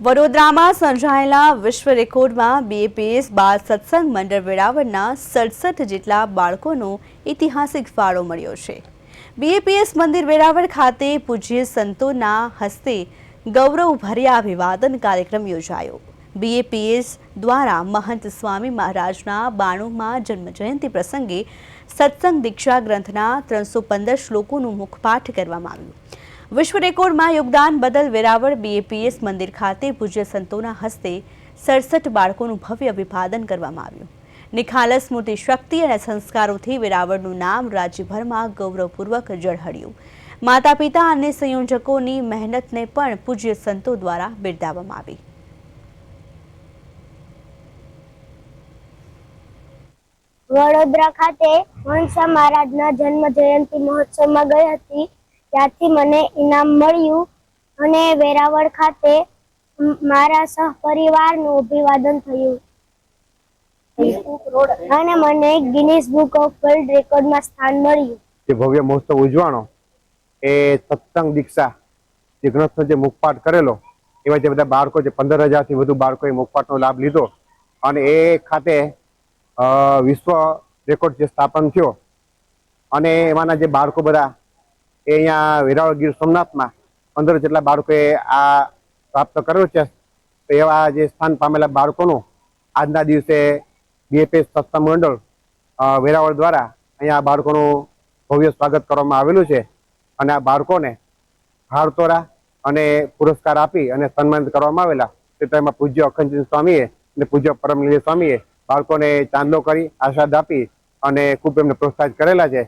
વડોદરામાં સર્જાયેલા વિશ્વ રેકોર્ડમાં બીએપીએસ બાળ સત્સંગ મંડળ વેરાવળના 67 જેટલા બાળકોનો ઐતિહાસિક ફાળો મળ્યો છે। બીએપીએસ મંદિર વેરાવળ ખાતે પૂજ્ય સંતોના હસ્તે ગૌરવભર્યા અભિવાદન કાર્યક્રમ યોજાયો। બીએપીએસ દ્વારા મહંત સ્વામી મહારાજના 92માં જન્મજયંતિ પ્રસંગે સત્સંગ દીક્ષા ગ્રંથના 315 શ્લોકોનું મુખપાઠ કરવામાં આવ્યું। વિશ્વ રેકોર્ડમાં યોગદાન બદલ વેરાવળ બીએપીએસ મંદિર ખાતે પૂજ્ય સંતોના હસ્તે 67 બાળકોનું ભવ્ય અભિવાદન કરવામાં આવ્યું। નિખાલસ મૂર્તિ શક્તિ અને સંસ્કારોથી વેરાવળનું નામ રાજ્યભરમાં ગૌરવપૂર્વક ઝળહળ્યું। માતા પિતા અને સંયોજકોની મહેનતને પણ પૂજ્ય સંતો દ્વારા બિરદાવવામાં આવી। વડોદરા ખાતે મહંત મહારાજના જન્મ જયંતિ મહોત્સવમાં ગઈ હતી। ત્યાંથી મને ઇનામ મળ્યું અને વેરાવળ ખાતે મારા સહપરિવારનું અભિવાદન થયું અને મને ગિનીસ બુક ઓફ વર્લ્ડ રેકોર્ડમાં સ્થાન મળ્યું। જે ભવ્ય મહોત્સવ ઉજવાણો એ સત્સંગ દીક્ષા જે ગ્રંથનો જે મુખપાઠ કરેલો એવા જે બધા બાળકો જે 15,000થી વધુ બાળકોએ મુખપાઠનો લાભ લીધો અને એ ખાતે વિશ્વ રેકોર્ડ જે સ્થાપન થયો અને એમાંના જે બાળકો બધા એ અહીંયા વેરાવળ ગીર સોમનાથમાં 15 જેટલા બાળકોએ આ પ્રાપ્ત કરેલું છે। તો એવા જે સ્થાન પામેલા બાળકોનું આજના દિવસે બીએપીએસ સત્સંગ મંડળ વેરાવળ દ્વારા અહીંયા બાળકોનું ભવ્ય સ્વાગત કરવામાં આવેલું છે અને આ બાળકોને હારતોરા અને પુરસ્કાર આપી અને સન્માનિત કરવામાં આવેલા। તો તેમાં પૂજ્ય અખંડચંદ સ્વામીએ અને પૂજ્ય પરમલીલા સ્વામીએ બાળકોને ચાંદલો કરી આશીર્વાદ આપી અને ખૂબ એમને પ્રોત્સાહિત કરેલા છે।